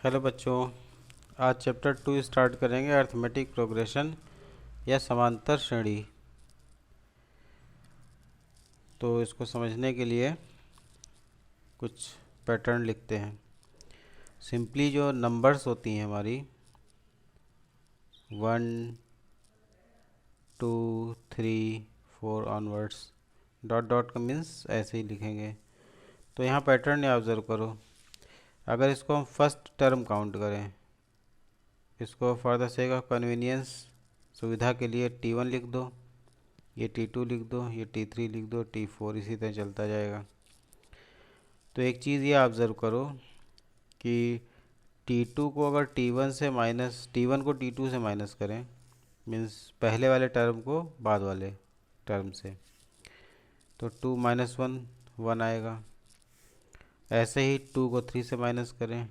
Hello बच्चों, आज chapter 2 start करेंगे अर्थमेटिक प्रोग्रेशन या समांतर श्रेणी। तो इसको समझने के लिए कुछ पैटर्न लिखते हैं। सिंपली जो नंबर्स होती हैं हमारी 1 2 3 4 ऑनवर्ड्स, डॉट डॉट का मीन्स ऐसे ही लिखेंगे। तो यहाँ पैटर्न या ऑब्जर्व करो। अगर इसको हम फर्स्ट टर्म काउंट करें, इसको for the sake of convenience, सुविधा के लिए T1 लिख दो, ये T2 लिख दो, ये T3 लिख दो, T4 इसी तरह चलता जाएगा। तो एक चीज़ ये ऑब्ज़र्व करो कि T2 को अगर T1 को T2 से माइनस करें, मीन्स पहले वाले टर्म को बाद वाले टर्म से, तो 2 - 1 1 आएगा। ऐसे ही 2 को 3 से माइनस करें,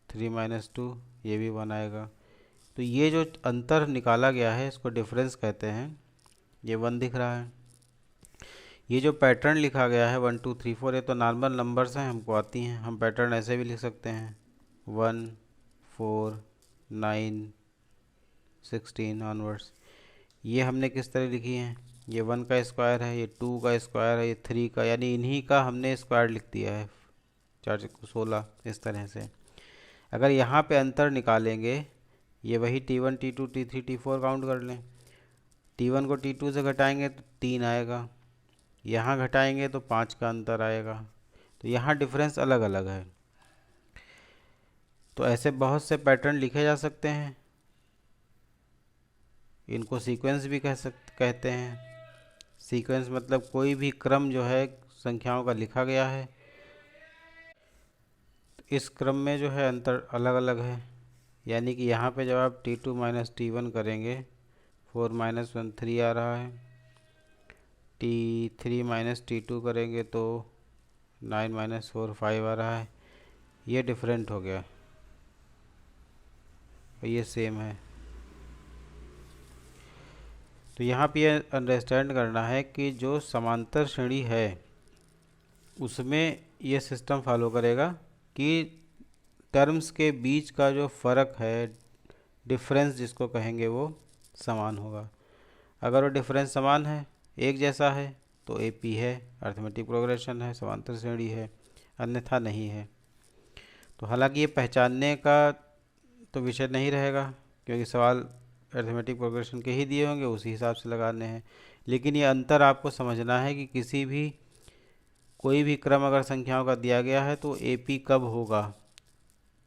3 - 2 ये भी 1 आएगा। तो ये जो अंतर निकाला गया है इसको डिफरेंस कहते हैं। ये 1 दिख रहा है। ये जो पैटर्न लिखा गया है 1 2 3 4, ये तो नॉर्मल नंबर्स हैं, हमको आती हैं। हम पैटर्न ऐसे भी लिख सकते हैं 1 4 9 16 ऑनवर्ड्स। ये हमने किस तरह लिखी हैं? ये 1 का स्क्वायर है, ये 2 का स्क्वायर है, ये 3 का, यानी इन्हीं का हमने स्क्वायर लिख दिया है। 4 को 16 इस तरह से। अगर यहाँ पे अंतर निकालेंगे, ये वही T1 T2 T3 T4 count कर लें। T1 को T2 से घटाएंगे तो 3 आएगा, यहाँ घटाएंगे तो 5 का अंतर आएगा। तो यहाँ डिफरेंस अलग अलग है। तो ऐसे बहुत से पैटर्न लिखे जा सकते हैं। इनको सीक्वेंस भी कहते हैं। सीक्वेंस मतलब कोई भी क्रम जो है संख्याओं का लिखा गया है, तो इस क्रम में जो है अंतर अलग अलग है। यानी कि यहाँ पे जब आप T2 - T1 करेंगे, 4 - 1 3 आ रहा है। T3 - T2 करेंगे तो 9 - 4 5 आ रहा है। ये डिफरेंट हो गया और ये सेम है। तो यहाँ पे ये अंडरस्टैंड करना है कि जो समांतर श्रेणी है उसमें ये सिस्टम फॉलो करेगा कि टर्म्स के बीच का जो फ़र्क है, डिफरेंस जिसको कहेंगे, वो समान होगा। अगर वो डिफरेंस समान है, एक जैसा है, तो एपी है, अर्थमेटिक प्रोग्रेशन है, समांतर श्रेणी है, अन्यथा नहीं है। तो हालांकि ये पहचानने का तो विषय नहीं रहेगा, क्योंकि सवाल अर्थमेटिक प्रोग्रेशन के ही दिए होंगे, उसी हिसाब से लगाने हैं। लेकिन ये अंतर आपको समझना है कि किसी भी कोई भी क्रम अगर संख्याओं का दिया गया है तो एपी कब होगा?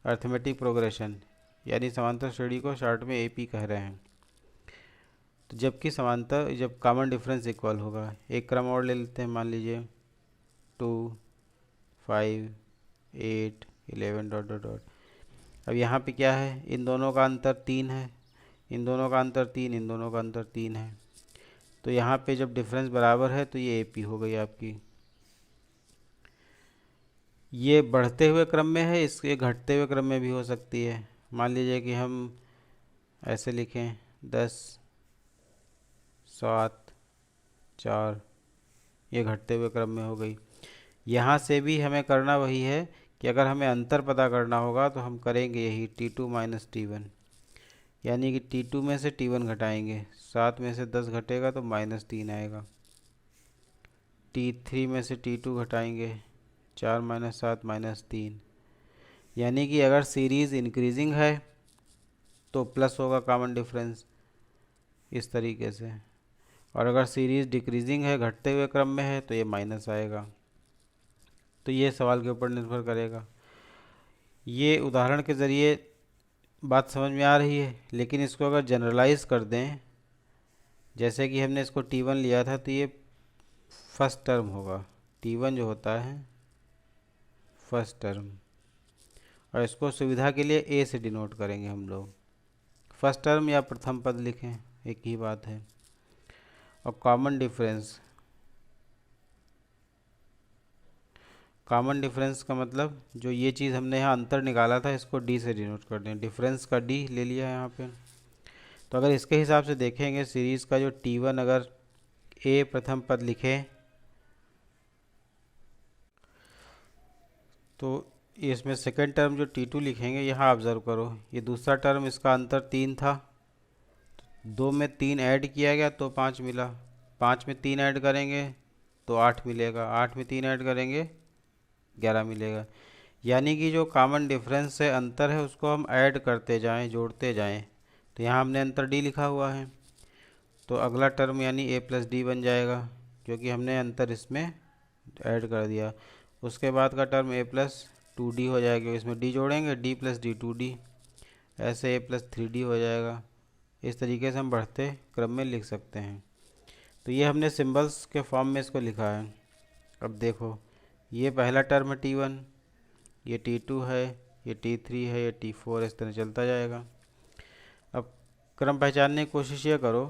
अर्थमेटिक प्रोग्रेशन, यानी समांतर श्रेणी को शॉर्ट में एपी कह रहे हैं। तो जब कॉमन डिफरेंस इक्वल होगा, एक क्रम और ले लेते हैं, मान लीजिए 2 5 8 11 डॉट डॉट डॉट। अब यहाँ पे क्या है? इन दोनों का अंतर 3 है, इन दोनों का अंतर 3, इन दोनों का अंतर 3 है। तो यहाँ पे जब डिफरेंस बराबर है तो ये एपी हो गई आपकी। ये बढ़ते हुए क्रम में है, इसके घटते हुए क्रम में भी हो सकती है। मान लीजिए कि हम ऐसे लिखें 10 7 4, ये घटते हुए क्रम में हो गई। यहाँ से भी हमें करना वही है कि अगर हमें अंतर पता करना होगा तो हम करेंगे यही T2 - T1, यानी कि T2 में से T1 घटाएंगे, 7 में से 10 घटेगा तो -3 आएगा। T3 में से T2 घटाएंगे, 4 - 7 -3, यानी कि अगर सीरीज़ इंक्रीजिंग है तो प्लस होगा कॉमन डिफरेंस, इस तरीके से। और अगर सीरीज़ डिक्रीजिंग है, घटते हुए क्रम में है, तो ये माइनस आएगा। तो ये सवाल के ऊपर निर्भर करेगा। ये उदाहरण के ज़रिए बात समझ में आ रही है, लेकिन इसको अगर जनरलाइज कर दें, जैसे कि हमने इसको T1 लिया था, तो ये फर्स्ट टर्म होगा। T1 जो होता है फर्स्ट टर्म, और इसको सुविधा के लिए ए से डिनोट करेंगे हम लोग। फर्स्ट टर्म या प्रथम पद लिखें, एक ही बात है। और कॉमन डिफरेंस का मतलब जो ये चीज़ हमने यहाँ अंतर निकाला था, इसको डी से डिनोट कर दें। डिफरेंस का डी ले लिया है यहाँ पे। तो अगर इसके हिसाब से देखेंगे, सीरीज़ का जो T1 अगर ए प्रथम पद लिखें तो इसमें सेकेंड टर्म जो T2 लिखेंगे, यहाँ ऑब्ज़र्व करो, ये दूसरा टर्म, इसका अंतर 3 था, 2 में 3 ऐड किया गया तो 5 मिला, 5 में 3 ऐड करेंगे तो 8 मिलेगा, 8 में 3 ऐड करेंगे 11 मिलेगा। यानी कि जो कॉमन डिफरेंस है, अंतर है, उसको हम ऐड करते जाएं, जोड़ते जाएं। तो यहाँ हमने अंतर डी लिखा हुआ है, तो अगला टर्म यानी ए प्लस डी बन जाएगा, क्योंकि हमने अंतर इसमें ऐड कर दिया। उसके बाद का टर्म ए प्लस 2d हो जाएगा, इसमें d जोड़ेंगे, d प्लस डी 2d, ऐसे ए प्लस 3d हो जाएगा। इस तरीके से हम बढ़ते क्रम में लिख सकते हैं। तो ये हमने सिंबल्स के फॉर्म में इसको लिखा है। अब देखो, ये पहला टर्म है T1, ये T2 है, ये T3 है, ये T4, इस तरह चलता जाएगा। अब क्रम पहचानने की कोशिश ये करो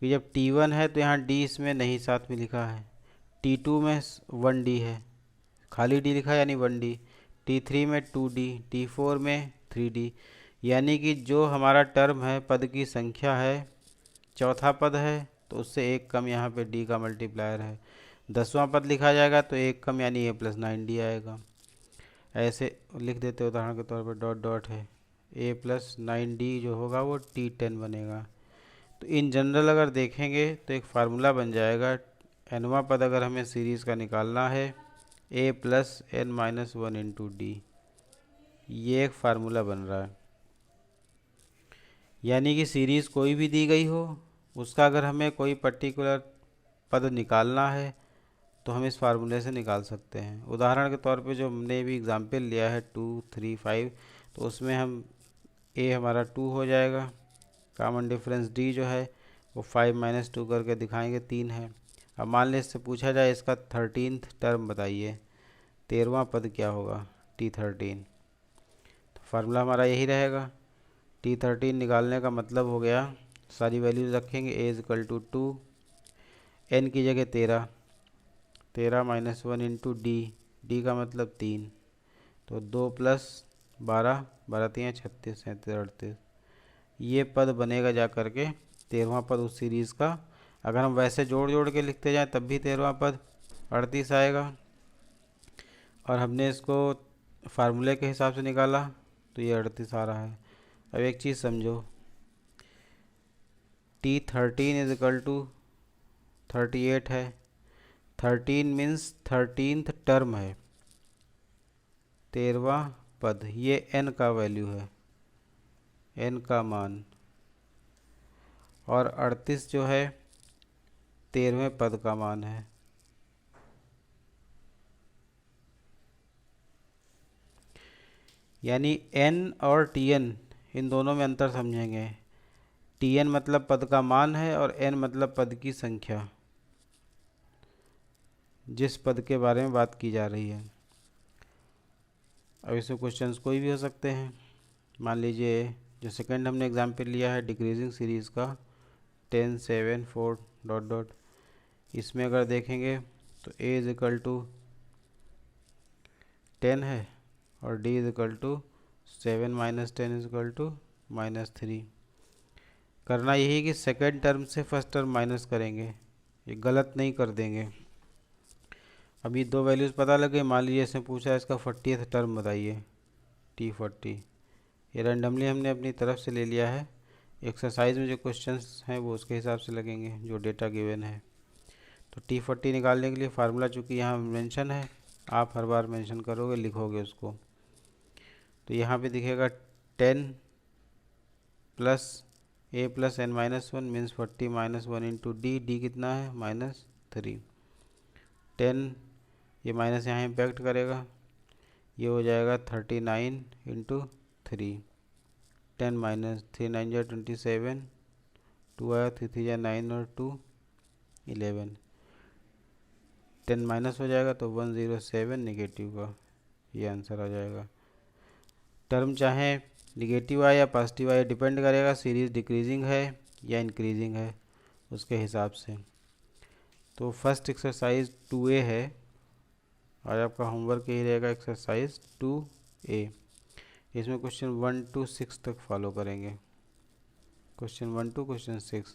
कि जब T1 है तो यहाँ D इसमें नहीं साथ में लिखा है, T2 में 1D है, खाली D लिखा है यानी 1D, T3 में 2D, T4 में 3D। यानी कि जो हमारा टर्म है, पद की संख्या है, चौथा पद है तो उससे एक कम यहाँ पे D का मल्टीप्लायर है। 10वां पद लिखा जाएगा तो एक कम यानी A प्लस 9D आएगा। ऐसे लिख देते उदाहरण के तौर पर डॉट डॉट है, A प्लस 9D जो होगा वो T10 बनेगा। तो इन जनरल अगर देखेंगे तो एक फार्मूला बन जाएगा, nवां पद अगर हमें सीरीज़ का निकालना है, A plus n minus 1 into D, ये एक फार्मूला बन रहा है। यानी कि सीरीज़ कोई भी दी गई हो, उसका अगर हमें कोई पर्टिकुलर पद निकालना है तो हम इस फार्मूले से निकाल सकते हैं। उदाहरण के तौर पे जो हमने भी एग्जाम्पल लिया है 2, 3, 5, तो उसमें हम A हमारा 2 हो जाएगा, कॉमन डिफरेंस D जो है वो 5 माइनस 2 करके दिखाएंगे 3 है। अब मान लें इससे पूछा जाए इसका 13th टर्म बताइए, 13वां पद क्या होगा, T13। तो फार्मूला हमारा यही रहेगा। T13 निकालने का मतलब हो गया, सारी वैल्यूज़ रखेंगे, A is equal to 2, n की जगह 13, 13 माइनस 1 इंटू डी का मतलब 3, तो 2 प्लस 12, 12 3 36, 37, 38, ये पद बनेगा जा करके 13वां पद उस सीरीज़ का। अगर हम वैसे जोड़ जोड़ के लिखते जाएं तब भी 13वां पद 38 आएगा, और हमने इसको फार्मूले के हिसाब से निकाला तो ये 38 आ रहा है। अब एक चीज़ समझो, T13 इज इक्वल टू 38 है, 13 मीन्स 13th टर्म है, 13वां पद, ये n का वैल्यू है, n का मान, और 38 जो है 13वें पद का मान है। यानी n और Tn, इन दोनों में अंतर समझेंगे। Tn मतलब पद का मान है और n मतलब पद की संख्या, जिस पद के बारे में बात की जा रही है। अब इसमें क्वेश्चंस कोई भी हो सकते हैं। मान लीजिए जो सेकंड हमने एग्जाम्पल लिया है डिक्रीजिंग सीरीज़ का, 10, 7, 4 डॉट डॉट, इसमें अगर देखेंगे तो A इज इक्वल टू 10 है और D is equal to 7 minus 10 is equal to -3। करना यही है कि सेकेंड टर्म से फर्स्ट टर्म माइनस करेंगे, ये गलत नहीं कर देंगे। अभी दो वैल्यूज़ पता लगे, मान लीजिए इसमें पूछा है इसका 40th टर्म बताइए, T40, ये रैंडमली हमने अपनी तरफ से ले लिया है। एक्सरसाइज में जो क्वेश्चंस हैं वो उसके हिसाब से लगेंगे जो डेटा गिवन है। तो T40 निकालने के लिए फार्मूला चूँकि यहाँ मेंशन है, आप हर बार मेंशन करोगे, लिखोगे उसको, तो यहाँ पे दिखेगा 10 plus A plus n minus 1 means 40 minus 1 into D कितना है -3, 10, ये माइनस यहाँ इम्पैक्ट करेगा, ये हो जाएगा 39 इंटू 3, 10 माइनस 3 9 जा 27, 2 आया 3 3 जा 9 और 2 11, 10 माइनस हो जाएगा तो 107 नेगेटिव का ये आंसर आ जाएगा। टर्म चाहे निगेटिव आए या पॉजिटिव आए, डिपेंड करेगा सीरीज़ डिक्रीजिंग है या इंक्रीजिंग है उसके हिसाब से। तो फर्स्ट एक्सरसाइज 2A है, आज आपका होमवर्क यही रहेगा, एक्सरसाइज 2A। इसमें क्वेश्चन 1 to 6 तक फॉलो करेंगे, question 1 to question 6।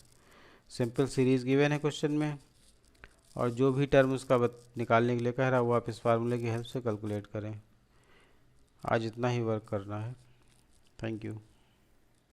Simple series given है क्वेश्चन में, और जो भी टर्म उसका निकालने के लिए कह रहा है वो आप इस फार्मूले की हेल्प से कैलकुलेट करें। आज इतना ही वर्क करना है। Thank you.